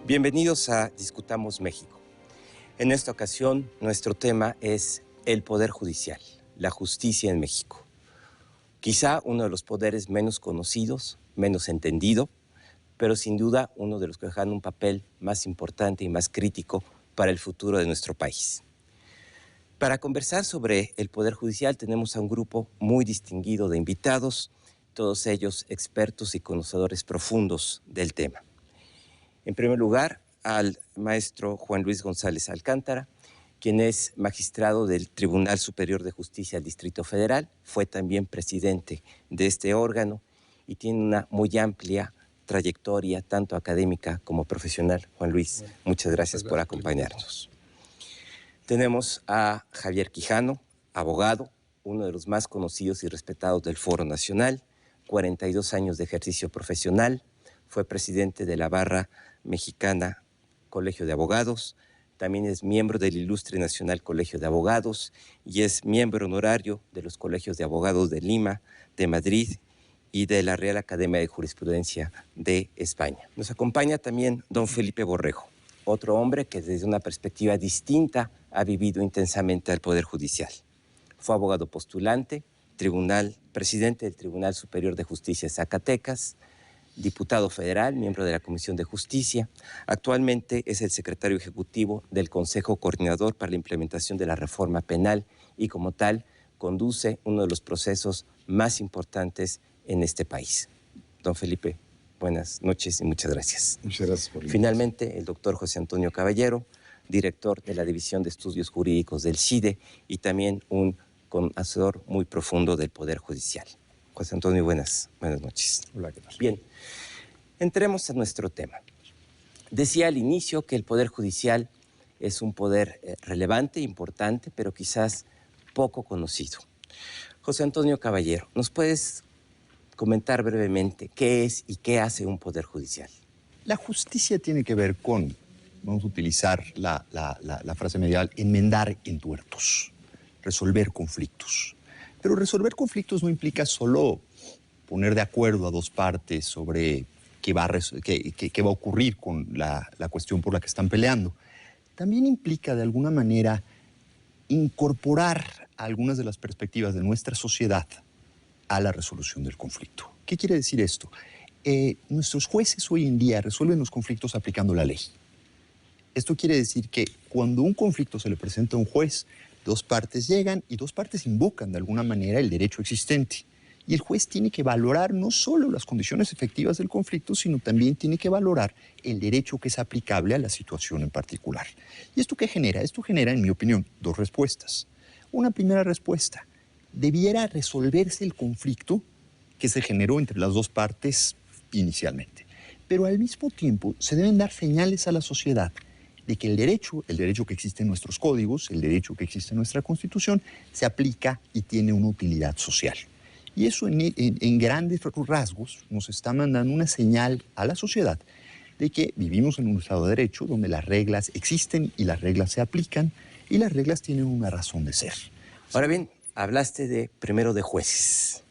Bienvenidos a Discutamos México. En esta ocasión, nuestro tema es el Poder Judicial, la justicia en México. Quizá uno de los poderes menos conocidos, menos entendido, pero sin duda uno de los que juegan un papel más importante y más crítico para el futuro de nuestro país. Para conversar sobre el Poder Judicial tenemos a un grupo muy distinguido de invitados, todos ellos expertos y conocedores profundos del tema. En primer lugar, al maestro Juan Luis González Alcántara, quien es magistrado del Tribunal Superior de Justicia del Distrito Federal, fue también presidente de este órgano y tiene una muy amplia trayectoria, tanto académica como profesional. Juan Luis, muchas gracias por acompañarnos. Tenemos a Javier Quijano, abogado, uno de los más conocidos y respetados del Foro Nacional, 42 años de ejercicio profesional, fue presidente de la Barra Mexicana Colegio de Abogados, también es miembro del Ilustre Nacional Colegio de Abogados y es miembro honorario de los Colegios de Abogados de Lima, de Madrid y de la Real Academia de Jurisprudencia de España. Nos acompaña también don Felipe Borrego, otro hombre que desde una perspectiva distinta ha vivido intensamente al Poder Judicial. Fue abogado postulante, presidente del Tribunal Superior de Justicia de Zacatecas, diputado federal, miembro de la Comisión de Justicia. Actualmente es el secretario ejecutivo del Consejo Coordinador para la Implementación de la Reforma Penal y como tal conduce uno de los procesos más importantes en este país. Don Felipe, buenas noches y muchas gracias. Muchas gracias por la Finalmente, el doctor José Antonio Caballero, director de la División de Estudios Jurídicos del CIDE y también un conocedor muy profundo del Poder Judicial. José Antonio, buenas noches. Hola, ¿qué tal? Bien, entremos a nuestro tema. Decía al inicio que el Poder Judicial es un poder relevante, importante, pero quizás poco conocido. José Antonio Caballero, ¿nos puedes comentar brevemente qué es y qué hace un Poder Judicial? La justicia tiene que ver con, vamos a utilizar la frase medieval, enmendar entuertos, resolver conflictos. Pero resolver conflictos no implica solo poner de acuerdo a dos partes sobre qué va a ocurrir con la cuestión por la que están peleando. También implica, de alguna manera, incorporar algunas de las perspectivas de nuestra sociedad a la resolución del conflicto. ¿Qué quiere decir esto? Nuestros jueces hoy en día resuelven los conflictos aplicando la ley. Esto quiere decir que cuando un conflicto se le presenta a un juez, dos partes llegan y dos partes invocan de alguna manera el derecho existente. Y el juez tiene que valorar no solo las condiciones efectivas del conflicto, sino también tiene que valorar el derecho que es aplicable a la situación en particular. ¿Y esto qué genera? Esto genera, en mi opinión, dos respuestas. Una primera respuesta: debiera resolverse el conflicto que se generó entre las dos partes inicialmente. Pero al mismo tiempo se deben dar señales a la sociedad de que el derecho que existe en nuestros códigos, el derecho que existe en nuestra Constitución, se aplica y tiene una utilidad social. Y eso en grandes rasgos nos está mandando una señal a la sociedad de que vivimos en un Estado de Derecho donde las reglas existen y las reglas se aplican y las reglas tienen una razón de ser. Ahora bien, hablaste primero de jueces.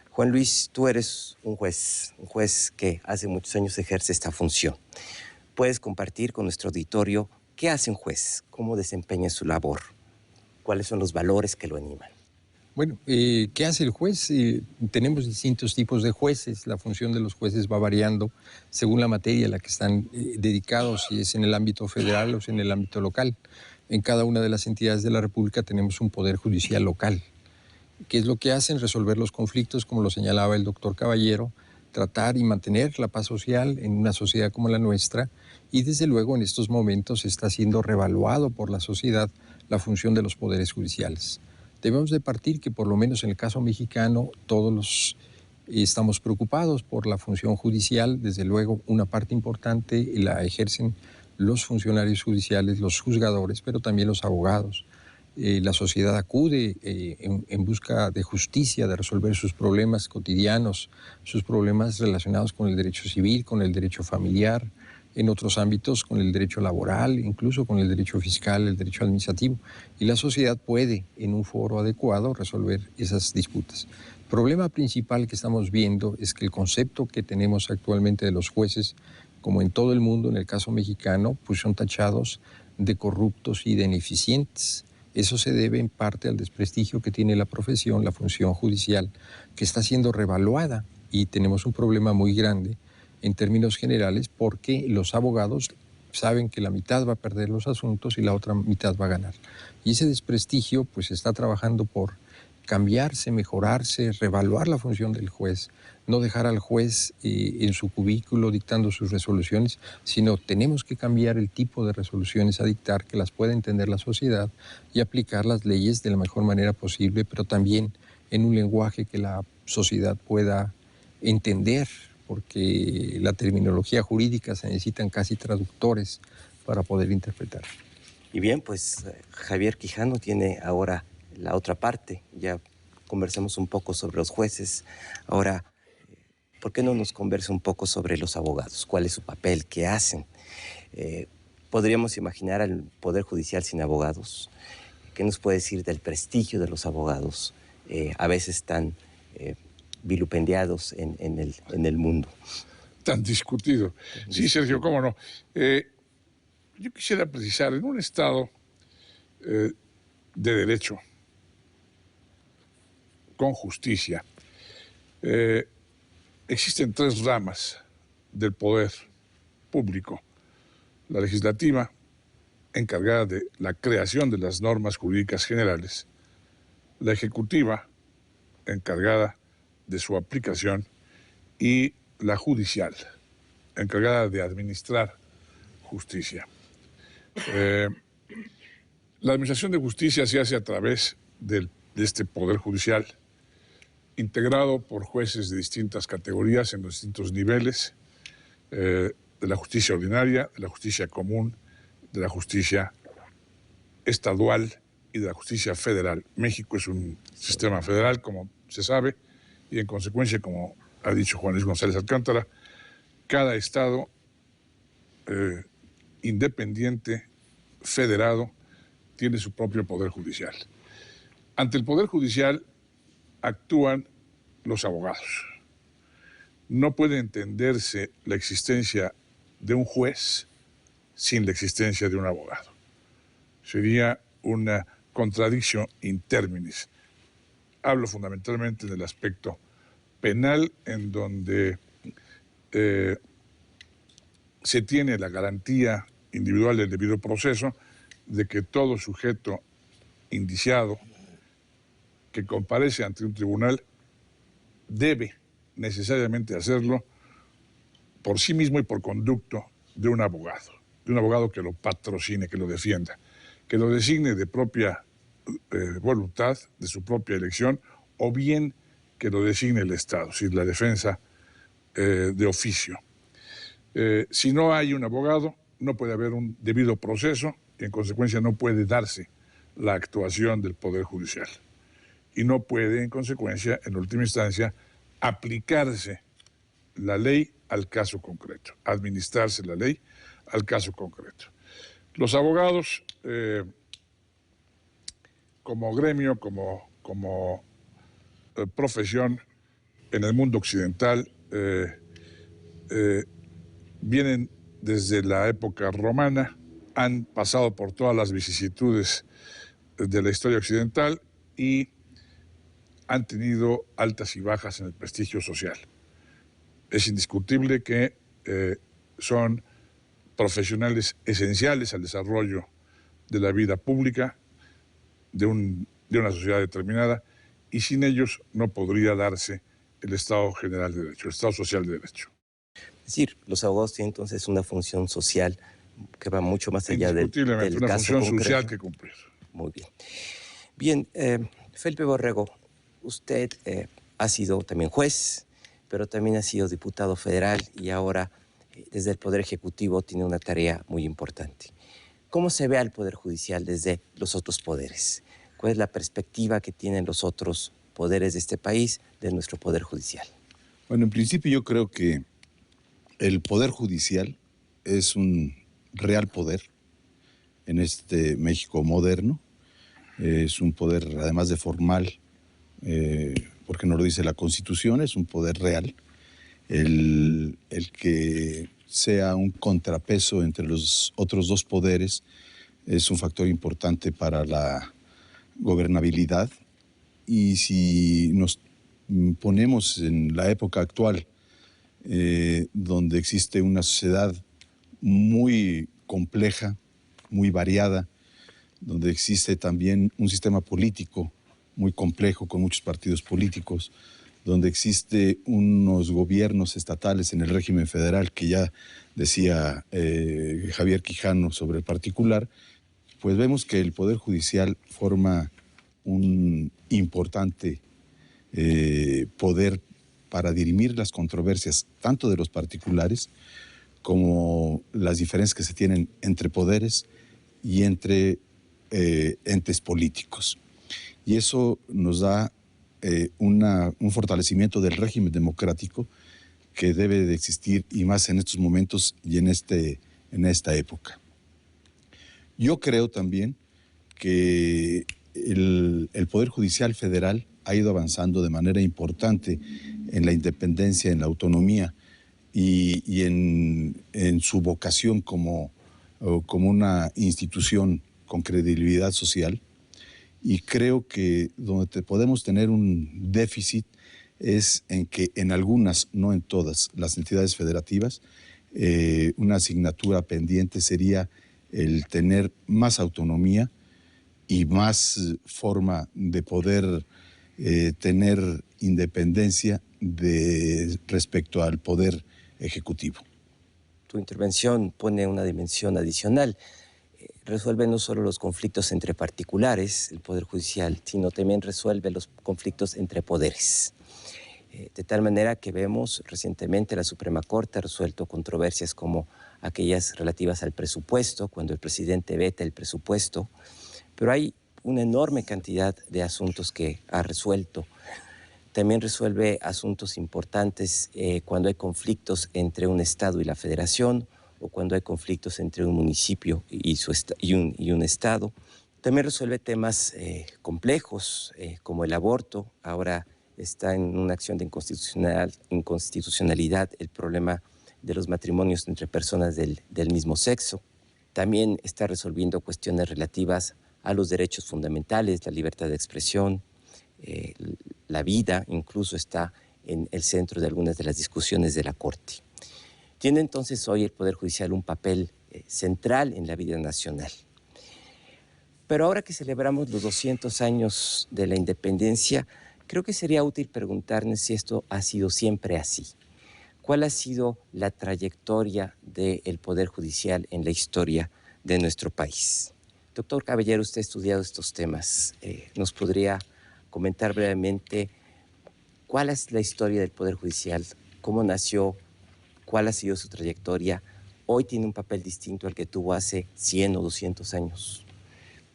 Juan Luis, tú eres un juez que hace muchos años ejerce esta función. ¿Puedes compartir con nuestro auditorio qué hace un juez? ¿Cómo desempeña su labor? ¿Cuáles son los valores que lo animan? Bueno, ¿qué hace el juez? Tenemos distintos tipos de jueces. La función de los jueces va variando según la materia a la que están dedicados, si es en el ámbito federal o si en el ámbito local. En cada una de las entidades de la República tenemos un poder judicial local. ¿Qué es lo que hacen? Resolver los conflictos, como lo señalaba el doctor Caballero, tratar y mantener la paz social en una sociedad como la nuestra, y desde luego en estos momentos está siendo revaluado por la sociedad la función de los poderes judiciales. Debemos de partir que por lo menos en el caso mexicano todos estamos preocupados por la función judicial. Desde luego una parte importante la ejercen los funcionarios judiciales, los juzgadores, pero también los abogados. La sociedad acude en busca de justicia, de resolver sus problemas cotidianos, sus problemas relacionados con el derecho civil, con el derecho familiar, en otros ámbitos con el derecho laboral, incluso con el derecho fiscal, el derecho administrativo. Y la sociedad puede, en un foro adecuado, resolver esas disputas. El problema principal que estamos viendo es que el concepto que tenemos actualmente de los jueces como en todo el mundo, en el caso mexicano, pues son tachados de corruptos y de ineficientes. Eso se debe en parte al desprestigio que tiene la profesión, la función judicial, que está siendo revaluada, y tenemos un problema muy grande en términos generales porque los abogados saben que la mitad va a perder los asuntos y la otra mitad va a ganar. Y ese desprestigio pues está trabajando por cambiarse, mejorarse, revaluar la función del juez, no dejar al juez en su cubículo dictando sus resoluciones, sino tenemos que cambiar el tipo de resoluciones a dictar, que las pueda entender la sociedad y aplicar las leyes de la mejor manera posible, pero también en un lenguaje que la sociedad pueda entender, porque la terminología jurídica se necesitan casi traductores para poder interpretar. Y bien, pues Javier Quijano tiene ahora la otra parte. Ya conversamos un poco sobre los jueces. Ahora, ¿por qué no nos conversa un poco sobre los abogados? ¿Cuál es su papel? ¿Qué hacen? ¿Podríamos imaginar al Poder Judicial sin abogados? ¿Qué nos puede decir del prestigio de los abogados? A veces tan vilipendiados en el mundo. Tan discutido. Sí, Sergio, cómo no. Yo quisiera precisar, en un Estado de derecho, con justicia, existen tres ramas del poder público. La legislativa, encargada de la creación de las normas jurídicas generales. La ejecutiva, encargada de su aplicación, y la judicial, encargada de administrar justicia. La administración de justicia se hace a través de este Poder Judicial, integrado por jueces de distintas categorías en los distintos niveles, de la justicia ordinaria, de la justicia común, de la justicia estadual y de la justicia federal. México es un sistema federal, como se sabe, y en consecuencia, como ha dicho Juan Luis González Alcántara, cada estado independiente, federado, tiene su propio poder judicial. Ante el poder judicial actúan los abogados. No puede entenderse la existencia de un juez sin la existencia de un abogado. Sería una contradicción in terminis. Hablo fundamentalmente del aspecto penal, en donde se tiene la garantía individual del debido proceso de que todo sujeto indiciado que comparece ante un tribunal debe necesariamente hacerlo por sí mismo y por conducto de un abogado que lo patrocine, que lo defienda, que lo designe de propia voluntad, de su propia elección, o bien que lo designe el Estado, es decir, la defensa de oficio. Si no hay un abogado, no puede haber un debido proceso y en consecuencia no puede darse la actuación del Poder Judicial. Y no puede, en consecuencia, en última instancia, aplicarse la ley al caso concreto, administrarse la ley al caso concreto. Los abogados, como gremio, como profesión en el mundo occidental, vienen desde la época romana, han pasado por todas las vicisitudes de la historia occidental y han tenido altas y bajas en el prestigio social. Es indiscutible que son profesionales esenciales al desarrollo de la vida pública de una sociedad determinada, y sin ellos no podría darse el Estado general de derecho, el Estado social de derecho. Es decir, los abogados tienen entonces una función social que va mucho más allá del caso una función concreto. social que cumplir. Muy bien. Bien, Felipe Borrego, usted ha sido también juez, pero también ha sido diputado federal y ahora desde el Poder Ejecutivo tiene una tarea muy importante. ¿Cómo se ve al Poder Judicial desde los otros poderes? ¿Cuál es la perspectiva que tienen los otros poderes de este país de nuestro Poder Judicial? Bueno, en principio yo creo que el Poder Judicial es un real poder en este México moderno. Es un poder, además de formal, porque nos lo dice la Constitución, es un poder real, el que sea un contrapeso entre los otros dos poderes es un factor importante para la gobernabilidad. Y si nos ponemos en la época actual, donde existe una sociedad muy compleja, muy variada, donde existe también un sistema político muy complejo con muchos partidos políticos, donde existe unos gobiernos estatales en el régimen federal que ya decía Javier Quijano sobre el particular, pues vemos que el Poder Judicial forma un importante poder para dirimir las controversias tanto de los particulares como las diferencias que se tienen entre poderes y entre entes políticos. Y eso nos da un fortalecimiento del régimen democrático que debe de existir, y más en estos momentos y en esta época. Yo creo también que el Poder Judicial Federal ha ido avanzando de manera importante en la independencia, en la autonomía y en su vocación como una institución con credibilidad social. Y creo que donde podemos tener un déficit es en que en algunas, no en todas, las entidades federativas, una asignatura pendiente sería el tener más autonomía y más forma de poder tener independencia respecto al poder ejecutivo. Tu intervención pone una dimensión adicional. Resuelve no solo los conflictos entre particulares, el Poder Judicial, sino también resuelve los conflictos entre poderes. De tal manera que vemos recientemente la Suprema Corte ha resuelto controversias como aquellas relativas al presupuesto, cuando el presidente veta el presupuesto, pero hay una enorme cantidad de asuntos que ha resuelto. También resuelve asuntos importantes cuando hay conflictos entre un Estado y la Federación, o cuando hay conflictos entre un municipio y un Estado. También resuelve temas complejos como el aborto. Ahora está en una acción de inconstitucionalidad el problema de los matrimonios entre personas del mismo sexo. También está resolviendo cuestiones relativas a los derechos fundamentales, la libertad de expresión, la vida incluso está en el centro de algunas de las discusiones de la Corte. Tiene entonces hoy el Poder Judicial un papel central en la vida nacional. Pero ahora que celebramos los 200 años de la independencia, creo que sería útil preguntarnos si esto ha sido siempre así. ¿Cuál ha sido la trayectoria del Poder Judicial en la historia de nuestro país? Doctor Caballero, usted ha estudiado estos temas. ¿Nos podría comentar brevemente cuál es la historia del Poder Judicial? ¿Cómo nació? ¿Cuál ha sido su trayectoria? Hoy tiene un papel distinto al que tuvo hace 100 o 200 años.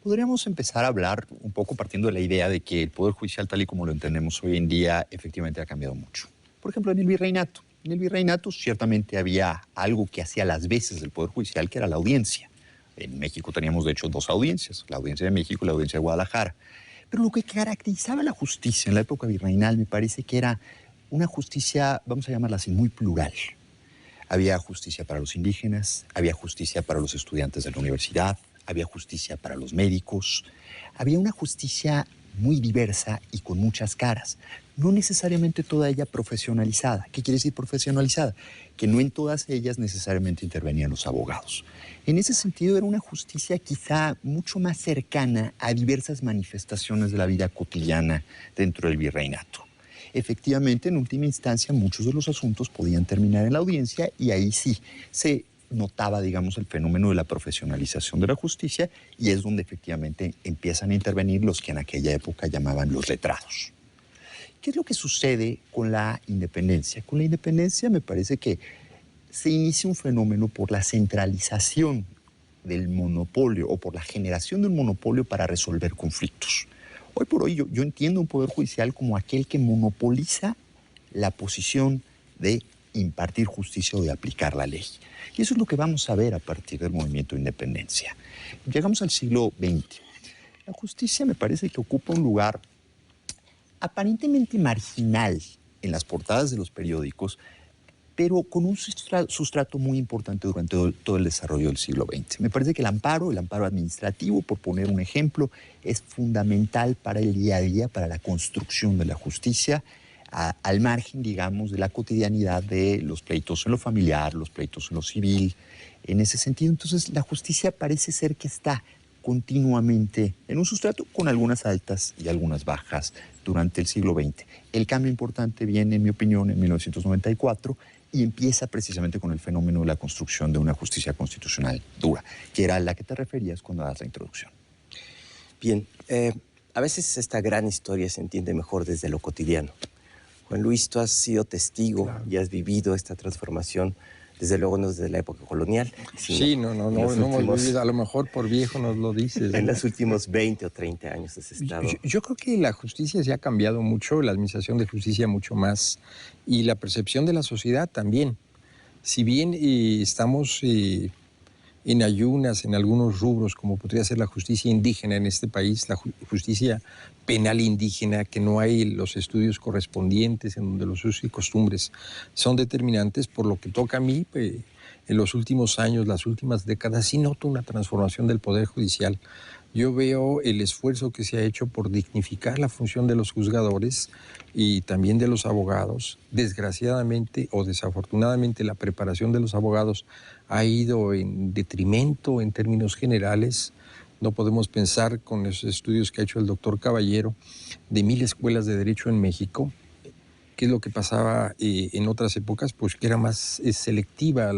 Podríamos empezar a hablar un poco partiendo de la idea de que el Poder Judicial, tal y como lo entendemos hoy en día, efectivamente ha cambiado mucho. Por ejemplo, en el Virreinato. En el Virreinato ciertamente había algo que hacía las veces del Poder Judicial, que era la audiencia. En México teníamos, de hecho, dos audiencias, la Audiencia de México y la Audiencia de Guadalajara. Pero lo que caracterizaba la justicia en la época virreinal me parece que era una justicia, vamos a llamarla así, muy plural. Había justicia para los indígenas, había justicia para los estudiantes de la universidad, había justicia para los médicos, había una justicia muy diversa y con muchas caras, no necesariamente toda ella profesionalizada. ¿Qué quiere decir profesionalizada? Que no en todas ellas necesariamente intervenían los abogados. En ese sentido era una justicia quizá mucho más cercana a diversas manifestaciones de la vida cotidiana dentro del virreinato. Efectivamente, en última instancia, muchos de los asuntos podían terminar en la audiencia y ahí sí se notaba, digamos, el fenómeno de la profesionalización de la justicia y es donde efectivamente empiezan a intervenir los que en aquella época llamaban los letrados. ¿Qué es lo que sucede con la independencia? Con la independencia me parece que se inicia un fenómeno por la centralización del monopolio o por la generación de un monopolio para resolver conflictos. Hoy por hoy yo entiendo un poder judicial como aquel que monopoliza la posición de impartir justicia o de aplicar la ley. Y eso es lo que vamos a ver a partir del movimiento de independencia. Llegamos al siglo XX. La justicia me parece que ocupa un lugar aparentemente marginal en las portadas de los periódicos, pero con un sustrato muy importante durante todo el desarrollo del siglo XX. Me parece que el amparo administrativo, por poner un ejemplo, es fundamental para el día a día, para la construcción de la justicia, al margen, digamos, de la cotidianidad de los pleitos en lo familiar, los pleitos en lo civil. En ese sentido, entonces, la justicia parece ser que está continuamente en un sustrato con algunas altas y algunas bajas durante el siglo XX. El cambio importante viene, en mi opinión, en 1994 y empieza precisamente con el fenómeno de la construcción de una justicia constitucional dura, que era a la que te referías cuando das la introducción. Bien, a veces esta gran historia se entiende mejor desde lo cotidiano. Juan Luis, tú has sido testigo y has vivido esta transformación, desde luego no desde la época colonial. Sí, no hemos vivido, a lo mejor por viejo nos lo dices. En ¿no? los últimos 20 o 30 años has estado. Yo creo que la justicia se ha cambiado mucho, la administración de justicia mucho más, y la percepción de la sociedad también. Si bien estamos en ayunas en algunos rubros, como podría ser la justicia indígena en este país, la justicia penal indígena, que no hay los estudios correspondientes en donde los usos y costumbres son determinantes, por lo que toca a mí, en los últimos años, las últimas décadas, sí noto una transformación del Poder Judicial. Yo veo el esfuerzo que se ha hecho por dignificar la función de los juzgadores y también de los abogados. Desgraciadamente o desafortunadamente, la preparación de los abogados ha ido en detrimento en términos generales. No podemos pensar, con los estudios que ha hecho el doctor Caballero, de 1000 escuelas de derecho en México. ¿Qué es lo que pasaba en otras épocas? Pues que era más selectiva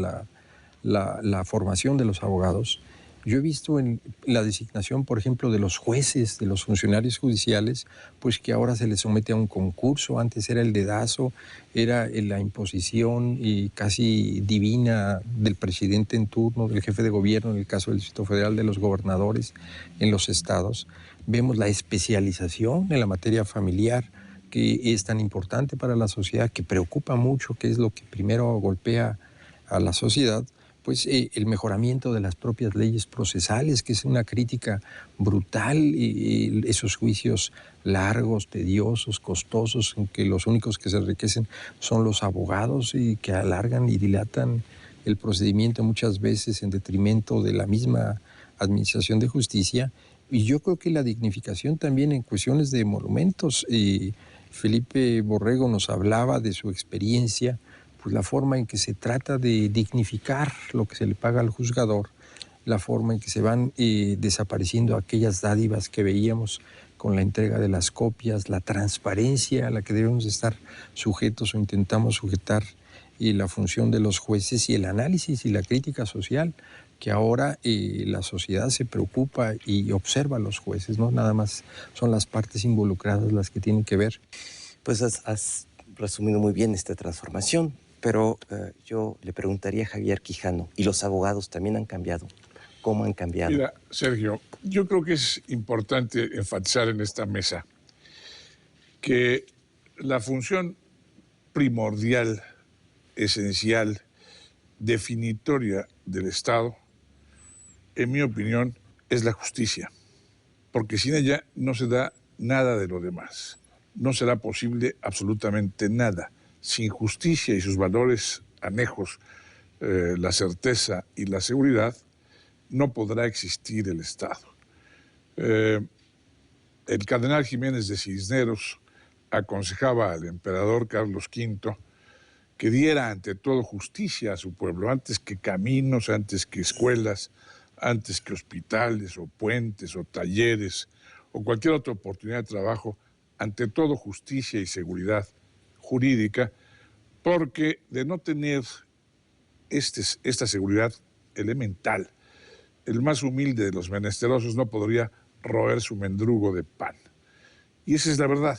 la formación de los abogados. Yo he visto en la designación, por ejemplo, de los jueces, de los funcionarios judiciales, pues que ahora se les somete a un concurso. Antes era el dedazo, era la imposición casi divina del presidente en turno, del jefe de gobierno, en el caso del Distrito Federal, de los gobernadores en los estados. Vemos la especialización en la materia familiar, que es tan importante para la sociedad, que preocupa mucho, que es lo que primero golpea a la sociedad. Pues el mejoramiento de las propias leyes procesales, que es una crítica brutal, esos juicios largos, tediosos, costosos, en que los únicos que se enriquecen son los abogados y que alargan y dilatan el procedimiento muchas veces en detrimento de la misma administración de justicia. Y yo creo que la dignificación también en cuestiones de monumentos. Felipe Borrego nos hablaba de su experiencia, pues la forma en que se trata de dignificar lo que se le paga al juzgador, la forma en que se van desapareciendo aquellas dádivas que veíamos con la entrega de las copias, la transparencia a la que debemos estar sujetos o intentamos sujetar, y la función de los jueces y el análisis y la crítica social, que ahora la sociedad se preocupa y observa a los jueces, no nada más son las partes involucradas las que tienen que ver. Pues has resumido muy bien esta transformación. Pero yo le preguntaría a Javier Quijano, ¿y los abogados también han cambiado? ¿Cómo han cambiado? Mira, Sergio, yo creo que es importante enfatizar en esta mesa que la función primordial, esencial, definitoria del Estado, en mi opinión, es la justicia. Porque sin ella no se da nada de lo demás. No será posible absolutamente nada. Sin justicia y sus valores anejos, la certeza y la seguridad, no podrá existir el Estado. El cardenal Jiménez de Cisneros aconsejaba al emperador Carlos V que diera ante todo justicia a su pueblo, antes que caminos, antes que escuelas, antes que hospitales o puentes o talleres o cualquier otra oportunidad de trabajo, ante todo justicia y seguridad jurídica, porque de no tener esta seguridad elemental, el más humilde de los menesterosos no podría roer su mendrugo de pan. Y esa es la verdad.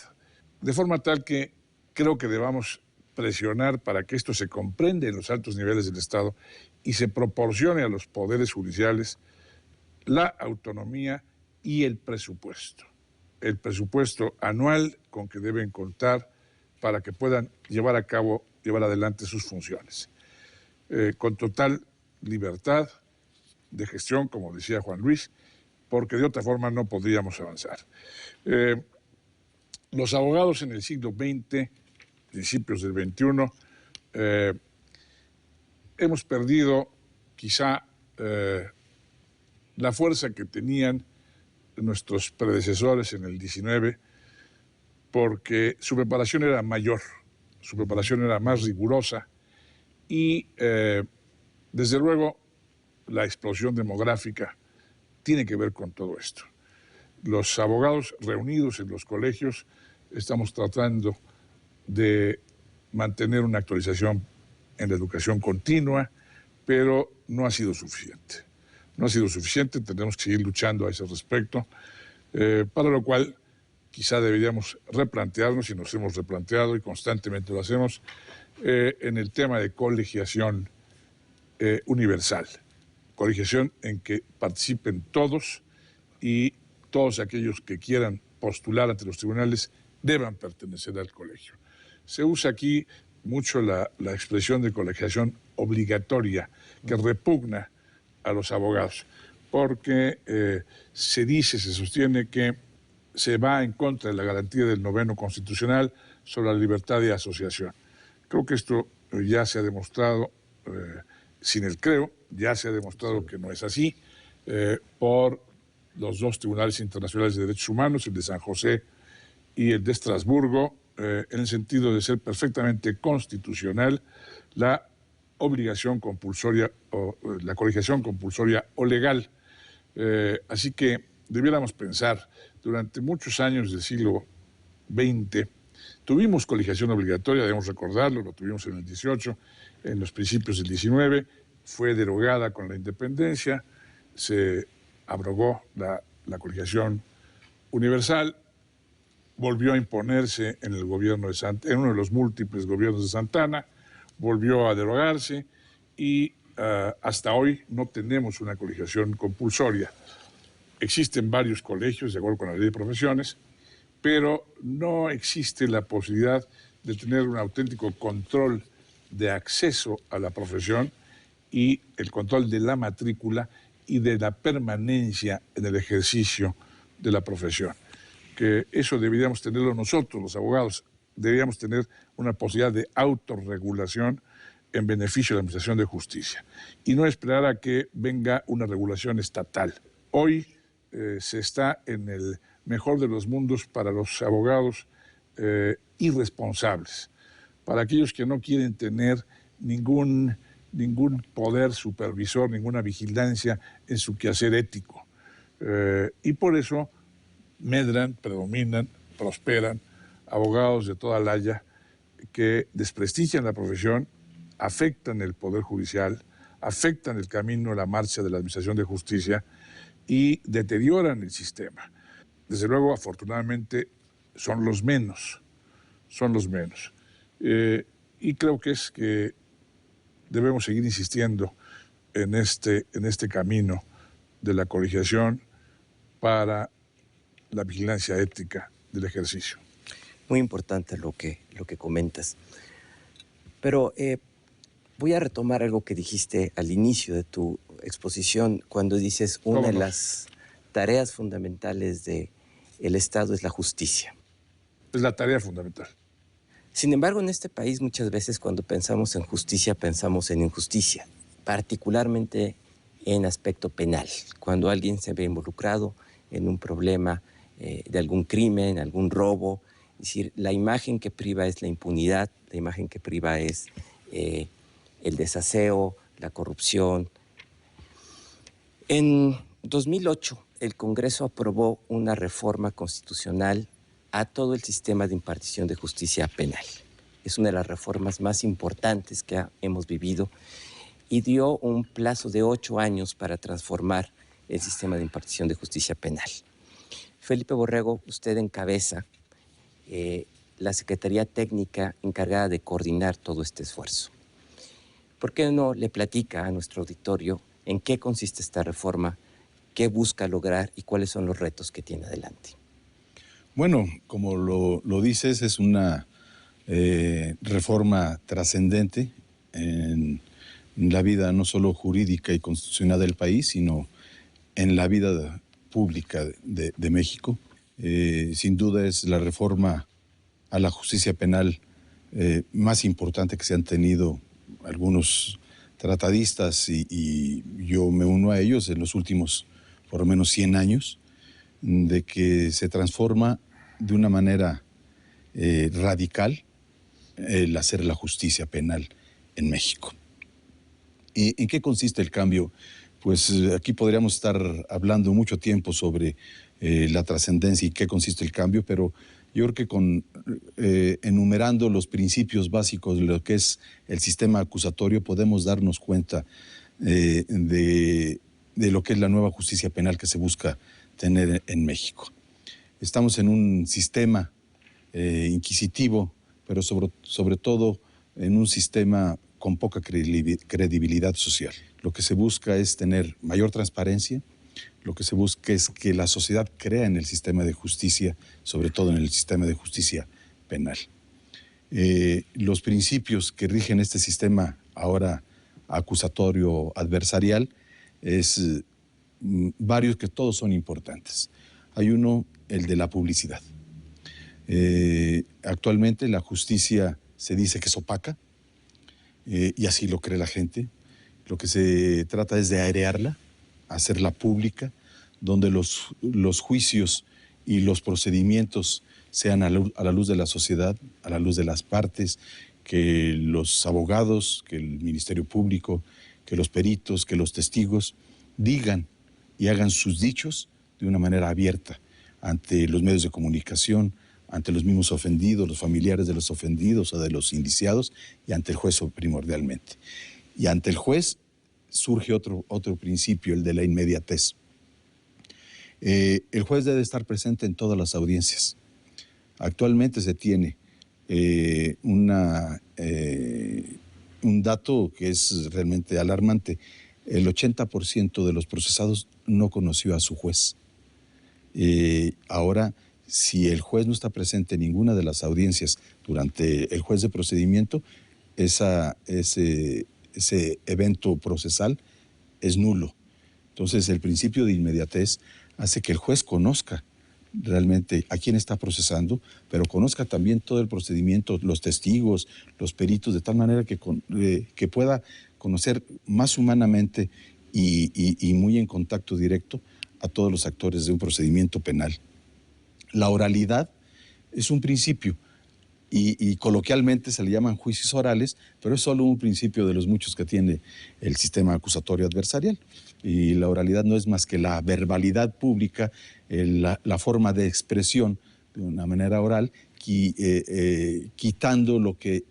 De forma tal que creo que debamos presionar para que esto se comprenda en los altos niveles del Estado y se proporcione a los poderes judiciales la autonomía y el presupuesto anual con que deben contar para que puedan llevar adelante sus funciones. Con total libertad de gestión, como decía Juan Luis, porque de otra forma no podríamos avanzar. Los abogados en el siglo XX, principios del XXI, hemos perdido quizá la fuerza que tenían nuestros predecesores en el 19, porque su preparación era mayor, su preparación era más rigurosa y desde luego la explosión demográfica tiene que ver con todo esto. Los abogados reunidos en los colegios estamos tratando de mantener una actualización en la educación continua, pero no ha sido suficiente. No ha sido suficiente, tenemos que seguir luchando a ese respecto, para lo cual quizá deberíamos replantearnos, y nos hemos replanteado y constantemente lo hacemos, en el tema de colegiación universal. Colegiación en que participen todos y todos aquellos que quieran postular ante los tribunales deban pertenecer al colegio. Se usa aquí mucho la expresión de colegiación obligatoria, que repugna a los abogados, porque se sostiene que se va en contra de la garantía del 9º constitucional sobre la libertad de asociación. Creo que esto ya se ha demostrado, sin el creo, ya se ha demostrado que no es así, por los 2 tribunales internacionales de derechos humanos, el de San José y el de Estrasburgo, en el sentido de ser perfectamente constitucional la obligación compulsoria o la colegiación compulsoria o legal. Así que debiéramos pensar, durante muchos años del siglo XX tuvimos colegiación obligatoria, debemos recordarlo, lo tuvimos en el 18, en los principios del 19, fue derogada con la independencia, se abrogó la colegiación universal, volvió a imponerse en el gobierno de en uno de los múltiples gobiernos de Santana, volvió a derogarse y hasta hoy no tenemos una colegiación compulsoria. Existen varios colegios, de acuerdo con la ley de profesiones, pero no existe la posibilidad de tener un auténtico control de acceso a la profesión y el control de la matrícula y de la permanencia en el ejercicio de la profesión. Que eso deberíamos tenerlo nosotros, los abogados, deberíamos tener una posibilidad de autorregulación en beneficio de la administración de justicia y no esperar a que venga una regulación estatal. Hoy se está en el mejor de los mundos para los abogados irresponsables, para aquellos que no quieren tener ningún poder supervisor, ninguna vigilancia en su quehacer ético. Y por eso medran, predominan, prosperan abogados de toda la haya que desprestigian la profesión, afectan el poder judicial, afectan el camino, la marcha de la administración de justicia y deterioran el sistema. Desde luego, afortunadamente, son los menos. Y creo que debemos seguir insistiendo en este camino de la colegiación para la vigilancia ética del ejercicio. Muy importante lo que comentas. Pero voy a retomar algo que dijiste al inicio de tu exposición, cuando dices una de las tareas fundamentales del Estado es la justicia. Es la tarea fundamental. Sin embargo, en este país muchas veces cuando pensamos en justicia pensamos en injusticia, particularmente en aspecto penal, cuando alguien se ve involucrado en un problema de algún crimen, algún robo. Es decir, la imagen que priva es la impunidad, la imagen que priva es el desaseo, la corrupción. En 2008, el Congreso aprobó una reforma constitucional a todo el sistema de impartición de justicia penal. Es una de las reformas más importantes que hemos vivido y dio un plazo de 8 años para transformar el sistema de impartición de justicia penal. Felipe Borrego, usted encabeza la Secretaría Técnica encargada de coordinar todo este esfuerzo. ¿Por qué no le platica a nuestro auditorio en qué consiste esta reforma, qué busca lograr y cuáles son los retos que tiene adelante? Bueno, como lo dices, es una reforma trascendente en la vida no solo jurídica y constitucional del país, sino en la vida pública de México. Sin duda es la reforma a la justicia penal más importante que se han tenido. Algunos tratadistas, y yo me uno a ellos en los últimos por lo menos 100 años, de que se transforma de una manera radical el hacer la justicia penal en México. ¿Y en qué consiste el cambio? Pues aquí podríamos estar hablando mucho tiempo sobre la trascendencia y qué consiste el cambio, pero yo creo que enumerando los principios básicos de lo que es el sistema acusatorio podemos darnos cuenta de lo que es la nueva justicia penal que se busca tener en México. Estamos en un sistema inquisitivo, pero sobre todo en un sistema con poca credibilidad social. Lo que se busca es tener mayor transparencia, lo que se busca es que la sociedad crea en el sistema de justicia, sobre todo en el sistema de justicia penal. Los principios que rigen este sistema ahora acusatorio adversarial es varios que todos son importantes. Hay uno, el de la publicidad. Actualmente la justicia se dice que es opaca, y así lo cree la gente. Lo que se trata es de airearla, hacerla pública, donde los juicios y los procedimientos sean a la luz de la sociedad, a la luz de las partes, que los abogados, que el Ministerio Público, que los peritos, que los testigos digan y hagan sus dichos de una manera abierta ante los medios de comunicación, ante los mismos ofendidos, los familiares de los ofendidos o de los indiciados, y ante el juez primordialmente. Y ante el juez surge otro principio, el de la inmediatez. El juez debe estar presente en todas las audiencias. Actualmente se tiene un dato que es realmente alarmante. El 80% de los procesados no conoció a su juez. Ahora, si el juez no está presente en ninguna de las audiencias durante el juez de procedimiento, ese evento procesal es nulo. Entonces, el principio de inmediatez hace que el juez conozca realmente a quién está procesando, pero conozca también todo el procedimiento, los testigos, los peritos, de tal manera que pueda conocer más humanamente y muy en contacto directo a todos los actores de un procedimiento penal. La oralidad es un principio y coloquialmente se le llaman juicios orales, pero es solo un principio de los muchos que tiene el sistema acusatorio adversarial. Y la oralidad no es más que la verbalidad pública, la forma de expresión de una manera oral, quitando lo que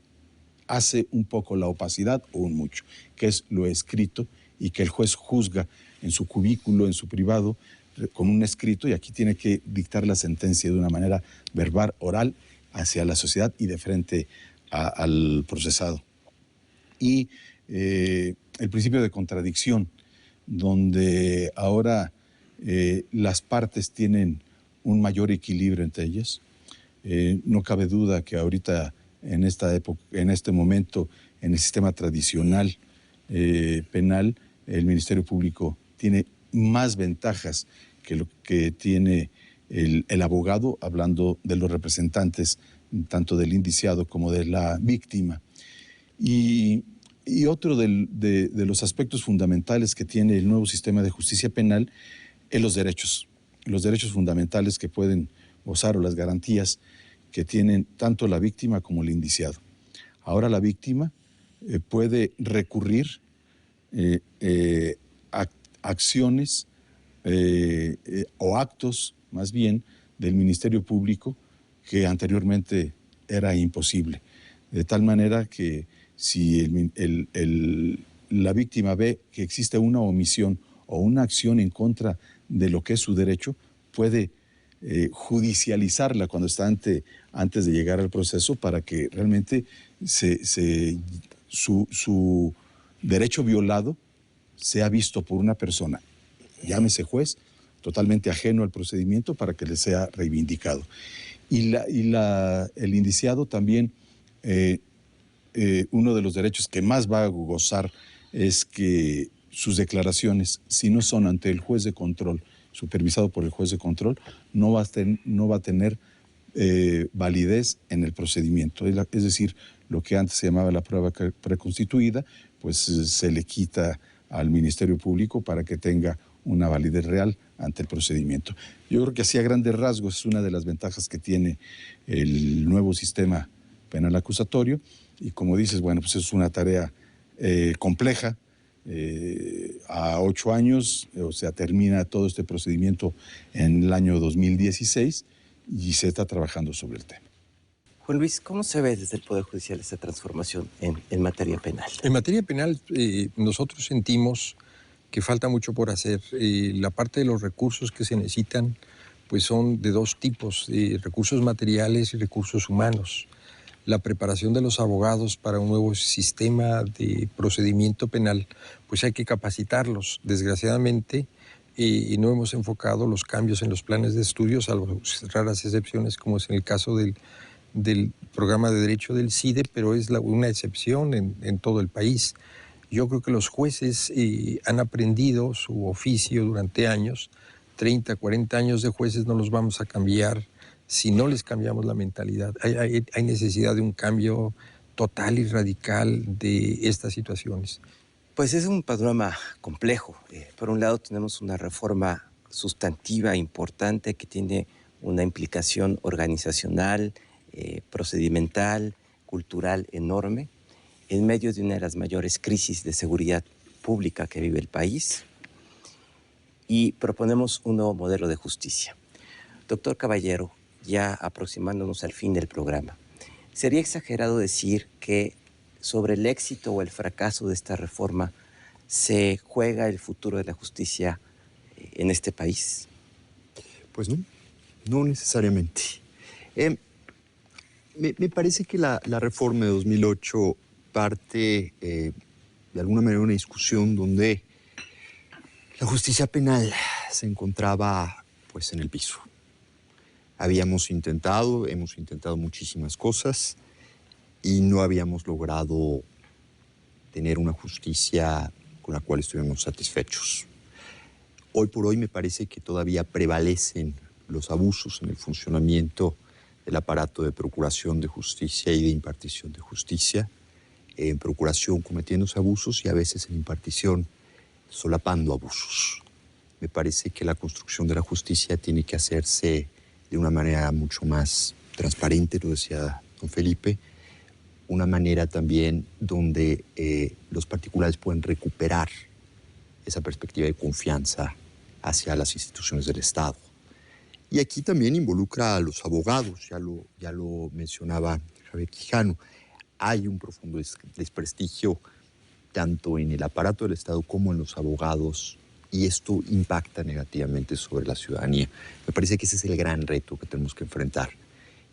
hace un poco la opacidad o un mucho, que es lo escrito y que el juez juzga en su cubículo, en su privado, con un escrito, y aquí tiene que dictar la sentencia de una manera verbal, oral, hacia la sociedad y de frente al procesado. Y el principio de contradicción, donde ahora las partes tienen un mayor equilibrio entre ellas. No cabe duda que ahorita, en esta época, en este momento, en el sistema tradicional penal, el Ministerio Público tiene más ventajas que lo que tiene el abogado, hablando de los representantes tanto del indiciado como de la víctima. Y otro de los aspectos fundamentales que tiene el nuevo sistema de justicia penal es los derechos fundamentales que pueden gozar, o las garantías que tienen tanto la víctima como el indiciado. Ahora la víctima puede recurrir acciones o actos, más bien, del Ministerio Público que anteriormente era imposible. De tal manera que si la víctima ve que existe una omisión o una acción en contra de lo que es su derecho, puede judicializarla cuando está antes de llegar al proceso, para que realmente su derecho violado sea visto por una persona, llámese juez, totalmente ajeno al procedimiento, para que le sea reivindicado. Y el indiciado también, uno de los derechos que más va a gozar es que sus declaraciones, si no son ante el juez de control, supervisado por el juez de control, no va a tener validez en el procedimiento. Es decir, lo que antes se llamaba la prueba preconstituida, pues se le quita al Ministerio Público para que tenga una validez real ante el procedimiento. Yo creo que así a grandes rasgos es una de las ventajas que tiene el nuevo sistema penal acusatorio y como dices, bueno, pues es una tarea compleja. A 8 años, o sea, termina todo este procedimiento en el año 2016 y se está trabajando sobre el tema. Juan Luis, ¿cómo se ve desde el Poder Judicial esta transformación en materia penal? En materia penal, nosotros sentimos que falta mucho por hacer. La parte de los recursos que se necesitan pues son de dos tipos, recursos materiales y recursos humanos. La preparación de los abogados para un nuevo sistema de procedimiento penal, pues hay que capacitarlos. Desgraciadamente, no hemos enfocado los cambios en los planes de estudio, salvo raras excepciones, como es en el caso del programa de derecho del CIDE, pero es una excepción en todo el país. Yo creo que los jueces han aprendido su oficio durante años. 30, 40 años de jueces no los vamos a cambiar si no les cambiamos la mentalidad. Hay necesidad de un cambio total y radical de estas situaciones. Pues es un panorama complejo. Por un lado tenemos una reforma sustantiva importante que tiene una implicación organizacional, procedimental, cultural enorme, en medio de una de las mayores crisis de seguridad pública que vive el país, y proponemos un nuevo modelo de justicia. Doctor Caballero, ya aproximándonos al fin del programa, ¿sería exagerado decir que sobre el éxito o el fracaso de esta reforma se juega el futuro de la justicia en este país? Pues no necesariamente. Me parece que la reforma de 2008 parte de alguna manera de una discusión donde la justicia penal se encontraba pues en el piso. Hemos intentado muchísimas cosas y no habíamos logrado tener una justicia con la cual estuviéramos satisfechos. Hoy por hoy me parece que todavía prevalecen los abusos en el funcionamiento del aparato de procuración de justicia y de impartición de justicia, en procuración cometiendo abusos y a veces en impartición solapando abusos. Me parece que la construcción de la justicia tiene que hacerse de una manera mucho más transparente, lo decía don Felipe, una manera también donde los particulares pueden recuperar esa perspectiva de confianza hacia las instituciones del Estado. Y aquí también involucra a los abogados, ya lo mencionaba Javier Quijano. Hay un profundo desprestigio tanto en el aparato del Estado como en los abogados, y esto impacta negativamente sobre la ciudadanía. Me parece que ese es el gran reto que tenemos que enfrentar.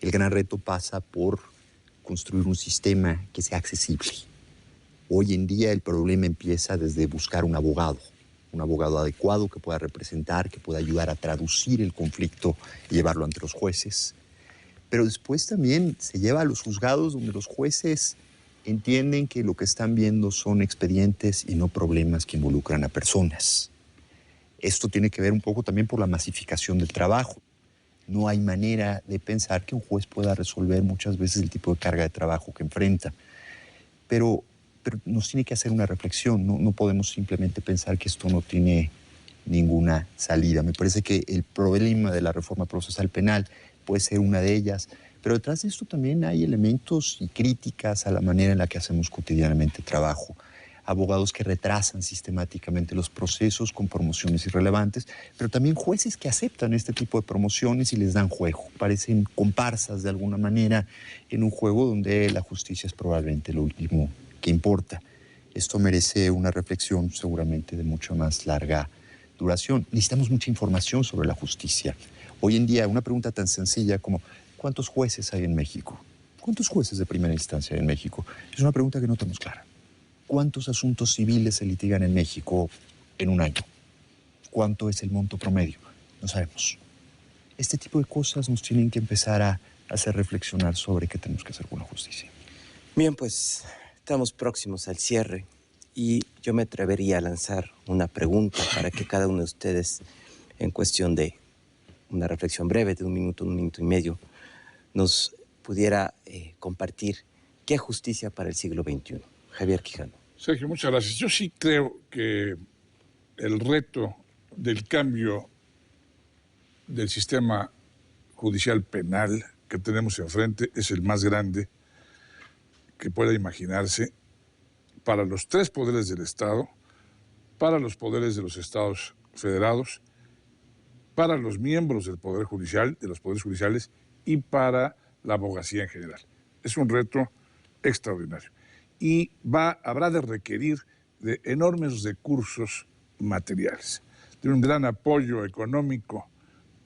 El gran reto pasa por construir un sistema que sea accesible. Hoy en día el problema empieza desde buscar un abogado adecuado que pueda representar, que pueda ayudar a traducir el conflicto y llevarlo ante los jueces. Pero después también se lleva a los juzgados donde los jueces entienden que lo que están viendo son expedientes y no problemas que involucran a personas. Esto tiene que ver un poco también por la masificación del trabajo. No hay manera de pensar que un juez pueda resolver muchas veces el tipo de carga de trabajo que enfrenta. Pero nos tiene que hacer una reflexión. No podemos simplemente pensar que esto no tiene ninguna salida. Me parece que el problema de la reforma procesal penal puede ser una de ellas, pero detrás de esto también hay elementos y críticas a la manera en la que hacemos cotidianamente trabajo. Abogados que retrasan sistemáticamente los procesos con promociones irrelevantes, pero también jueces que aceptan este tipo de promociones y les dan juego. Parecen comparsas de alguna manera en un juego donde la justicia es probablemente lo último que importa. Esto merece una reflexión seguramente de mucho más larga duración. Necesitamos mucha información sobre la justicia. Hoy en día, una pregunta tan sencilla como ¿cuántos jueces hay en México? ¿Cuántos jueces de primera instancia hay en México? Es una pregunta que no tenemos clara. ¿Cuántos asuntos civiles se litigan en México en un año? ¿Cuánto es el monto promedio? No sabemos. Este tipo de cosas nos tienen que empezar a hacer reflexionar sobre qué tenemos que hacer con la justicia. Bien, pues estamos próximos al cierre y yo me atrevería a lanzar una pregunta para que cada uno de ustedes, en cuestión de una reflexión breve de un minuto y medio, nos pudiera compartir qué justicia para el siglo XXI. Javier Quijano. Sergio, muchas gracias. Yo sí creo que el reto del cambio del sistema judicial penal que tenemos enfrente es el más grande que pueda imaginarse para los tres poderes del Estado, para los poderes de los Estados federados, para los miembros del Poder Judicial, de los poderes judiciales y para la abogacía en general. Es un reto extraordinario y habrá de requerir de enormes recursos materiales, de un gran apoyo económico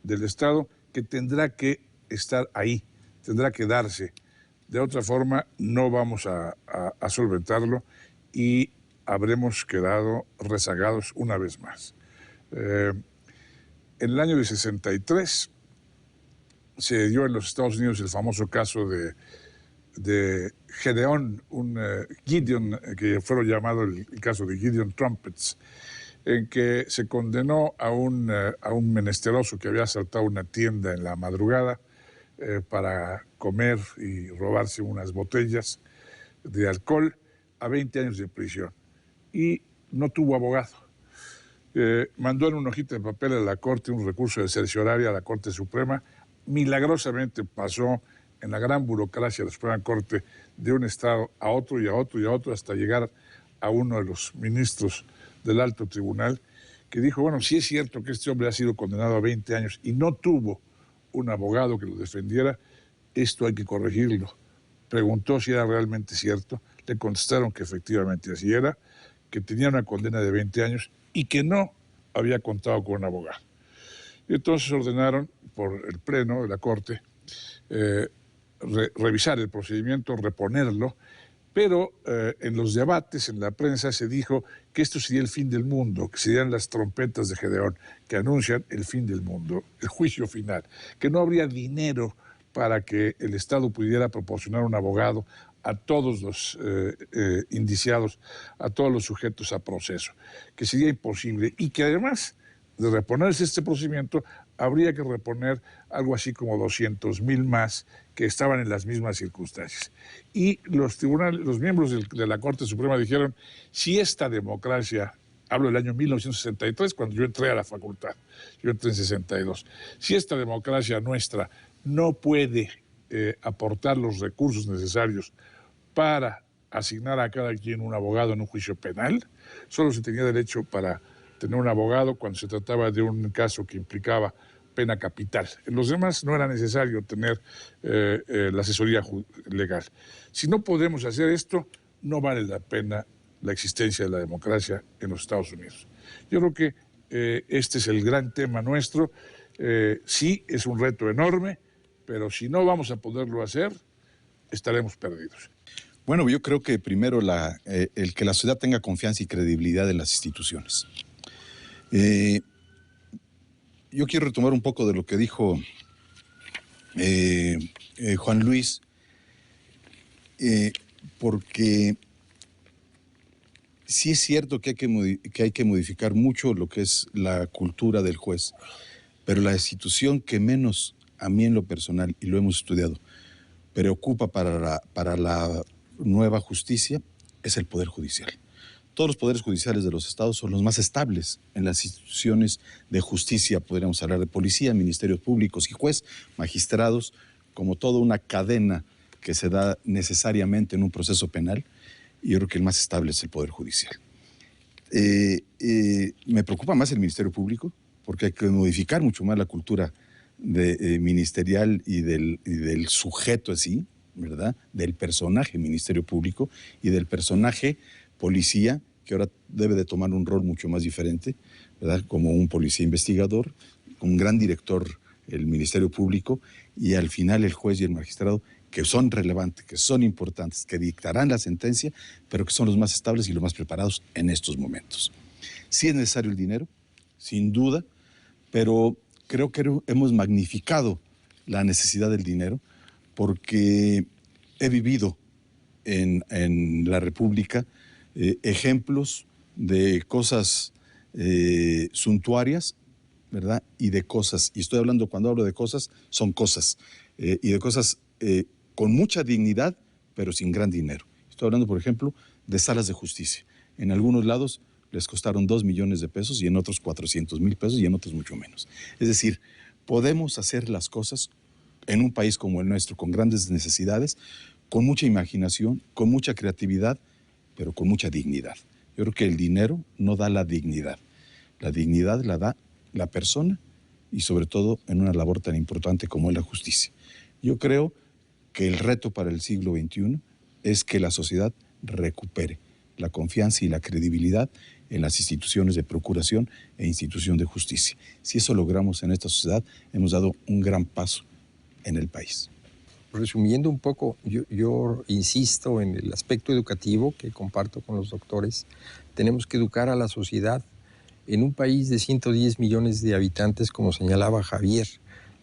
del Estado que tendrá que estar ahí, tendrá que darse. De otra forma, no vamos a solventarlo y habremos quedado rezagados una vez más. En el año de 63 se dio en los Estados Unidos el famoso caso de Gedeón, Gideon, que fue llamado el caso de Gideon Trumpets, en que se condenó a un menesteroso que había asaltado una tienda en la madrugada para comer y robarse unas botellas de alcohol a 20 años de prisión. Y no tuvo abogado. Mandó en una hojita de papel a la Corte un recurso de cercioraria a la Corte Suprema. Milagrosamente pasó en la gran burocracia de la Suprema Corte de un estado a otro y a otro y a otro hasta llegar a uno de los ministros del alto tribunal que dijo, bueno, sí es cierto que este hombre ha sido condenado a 20 años y no tuvo un abogado que lo defendiera, esto hay que corregirlo. Preguntó si era realmente cierto, le contestaron que efectivamente así era, que tenía una condena de 20 años y que no había contado con un abogado. Y entonces ordenaron por el Pleno de la Corte revisar el procedimiento, reponerlo, pero en los debates, en la prensa, se dijo que esto sería el fin del mundo, que serían las trompetas de Gedeón, que anuncian el fin del mundo, el juicio final, que no habría dinero para que el Estado pudiera proporcionar un abogado a todos los indiciados, a todos los sujetos a proceso, que sería imposible y que además de reponerse este procedimiento, habría que reponer algo así como 200,000 más que estaban en las mismas circunstancias. Y los tribunales, los miembros de la Corte Suprema dijeron, si esta democracia, hablo del año 1963, cuando yo entré a la facultad, yo entré en 62, si esta democracia nuestra no puede aportar los recursos necesarios para asignar a cada quien un abogado en un juicio penal, solo se tenía derecho para tener un abogado cuando se trataba de un caso que implicaba pena capital. En los demás no era necesario tener la asesoría legal. Si no podemos hacer esto, no vale la pena la existencia de la democracia en los Estados Unidos. Yo creo que este es el gran tema nuestro. Sí, es un reto enorme, pero si no vamos a poderlo hacer, estaremos perdidos. Bueno, yo creo que primero el que la sociedad tenga confianza y credibilidad en las instituciones. Yo quiero retomar un poco de lo que dijo Juan Luis, porque sí es cierto que hay que modificar mucho lo que es la cultura del juez, pero la institución que menos, a mí en lo personal, y lo hemos estudiado, preocupa para la nueva justicia es el Poder Judicial. Todos los poderes judiciales de los estados son los más estables en las instituciones de justicia. Podríamos hablar de policía, ministerios públicos y juez, magistrados, como toda una cadena que se da necesariamente en un proceso penal. Y yo creo que el más estable es el Poder Judicial. Me preocupa más el Ministerio Público porque hay que modificar mucho más la cultura ministerial y del sujeto así, ¿verdad? Del personaje Ministerio Público y del personaje policía, que ahora debe de tomar un rol mucho más diferente, ¿verdad? Como un policía investigador, un gran director, el Ministerio Público, y al final el juez y el magistrado, que son relevantes, que son importantes, que dictarán la sentencia, pero que son los más estables y los más preparados en estos momentos. Sí es necesario el dinero, sin duda, pero creo que hemos magnificado la necesidad del dinero, porque he vivido en la República ejemplos de cosas suntuarias, ¿verdad? Y de cosas, y estoy hablando, cuando hablo de cosas, son cosas, y de cosas con mucha dignidad, pero sin gran dinero. Estoy hablando, por ejemplo, de salas de justicia. En algunos lados les costaron 2 millones de pesos y en otros 400,000 pesos y en otros mucho menos. Es decir, podemos hacer las cosas en un país como el nuestro, con grandes necesidades, con mucha imaginación, con mucha creatividad, pero con mucha dignidad. Yo creo que el dinero no da la dignidad. La dignidad la da la persona y sobre todo en una labor tan importante como es la justicia. Yo creo que el reto para el siglo XXI es que la sociedad recupere la confianza y la credibilidad en las instituciones de procuración e institución de justicia. Si eso logramos en esta sociedad, hemos dado un gran paso en el país. Resumiendo un poco, yo insisto en el aspecto educativo que comparto con los doctores. Tenemos que educar a la sociedad en un país de 110 millones de habitantes, como señalaba Javier,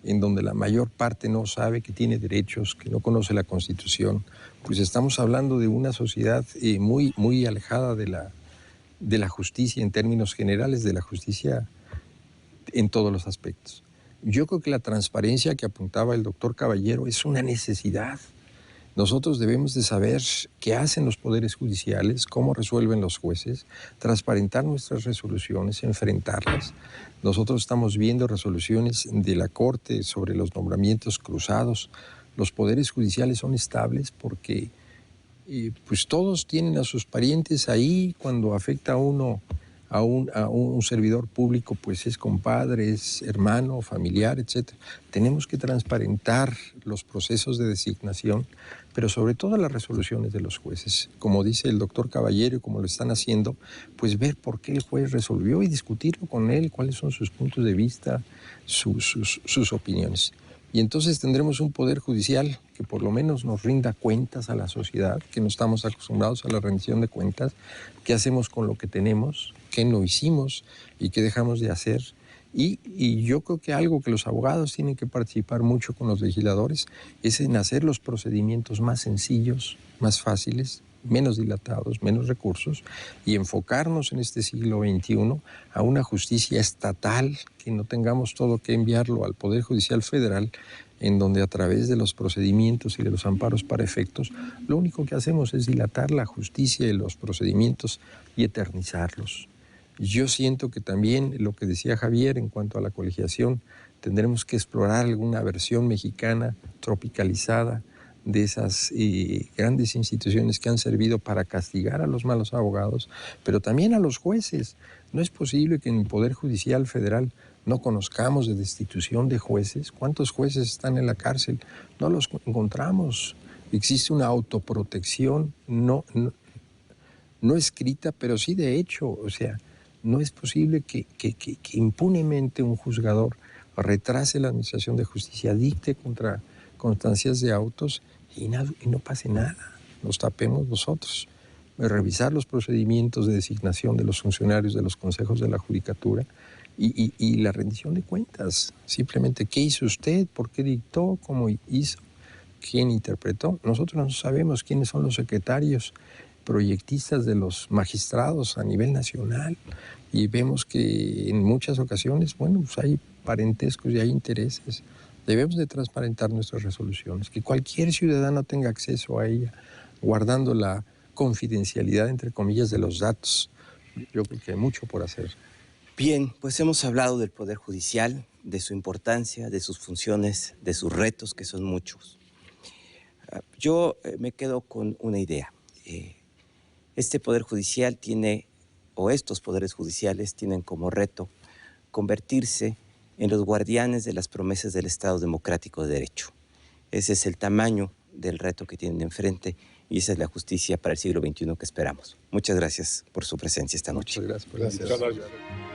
en donde la mayor parte no sabe que tiene derechos, que no conoce la Constitución. Pues estamos hablando de una sociedad muy, muy alejada de la justicia en términos generales, de la justicia en todos los aspectos. Yo creo que la transparencia que apuntaba el doctor Caballero es una necesidad. Nosotros debemos de saber qué hacen los poderes judiciales, cómo resuelven los jueces, transparentar nuestras resoluciones, enfrentarlas. Nosotros estamos viendo resoluciones de la Corte sobre los nombramientos cruzados. Los poderes judiciales son estables porque pues todos tienen a sus parientes ahí. Cuando afecta a uno, a un servidor público, pues es compadre, es hermano, familiar, etc. Tenemos que transparentar los procesos de designación, pero sobre todo las resoluciones de los jueces. Como dice el doctor Caballero, como lo están haciendo, pues ver por qué el juez resolvió y discutirlo con él, cuáles son sus puntos de vista, sus opiniones. Y entonces tendremos un poder judicial que por lo menos nos rinda cuentas a la sociedad, que no estamos acostumbrados a la rendición de cuentas, qué hacemos con lo que tenemos, qué no hicimos y qué dejamos de hacer. Y yo creo que algo que los abogados tienen que participar mucho con los legisladores es en hacer los procedimientos más sencillos, más fáciles, menos dilatados, menos recursos, y enfocarnos en este siglo XXI a una justicia estatal, que no tengamos todo que enviarlo al Poder Judicial Federal, en donde a través de los procedimientos y de los amparos para efectos, lo único que hacemos es dilatar la justicia y los procedimientos y eternizarlos. Yo siento que también lo que decía Javier en cuanto a la colegiación, tendremos que explorar alguna versión mexicana tropicalizada de esas grandes instituciones que han servido para castigar a los malos abogados, pero también a los jueces. No es posible que en el Poder Judicial Federal no conozcamos de destitución de jueces. ¿Cuántos jueces están en la cárcel? No los encontramos. Existe una autoprotección no escrita, pero sí de hecho. O sea, no es posible que impunemente un juzgador retrase la administración de justicia, dicte contra constancias de autos y no pase nada, nos tapemos nosotros. Revisar los procedimientos de designación de los funcionarios de los consejos de la judicatura y la rendición de cuentas. Simplemente, ¿qué hizo usted? ¿Por qué dictó? ¿Cómo hizo? ¿Quién interpretó? Nosotros no sabemos quiénes son los secretarios proyectistas de los magistrados a nivel nacional y vemos que en muchas ocasiones, bueno, pues hay parentescos y hay intereses. Debemos de transparentar nuestras resoluciones, que cualquier ciudadano tenga acceso a ella, guardando la confidencialidad, entre comillas, de los datos. Yo creo que hay mucho por hacer. Bien, pues hemos hablado del Poder Judicial, de su importancia, de sus funciones, de sus retos, que son muchos. Yo me quedo con una idea. Este Poder Judicial tiene, o estos poderes judiciales tienen como reto convertirse en los guardianes de las promesas del Estado Democrático de Derecho. Ese es el tamaño del reto que tienen enfrente y esa es la justicia para el siglo XXI que esperamos. Muchas gracias por su presencia esta noche. Muchas gracias por la Muchas invitación. gracias.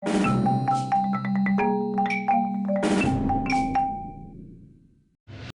Thank you.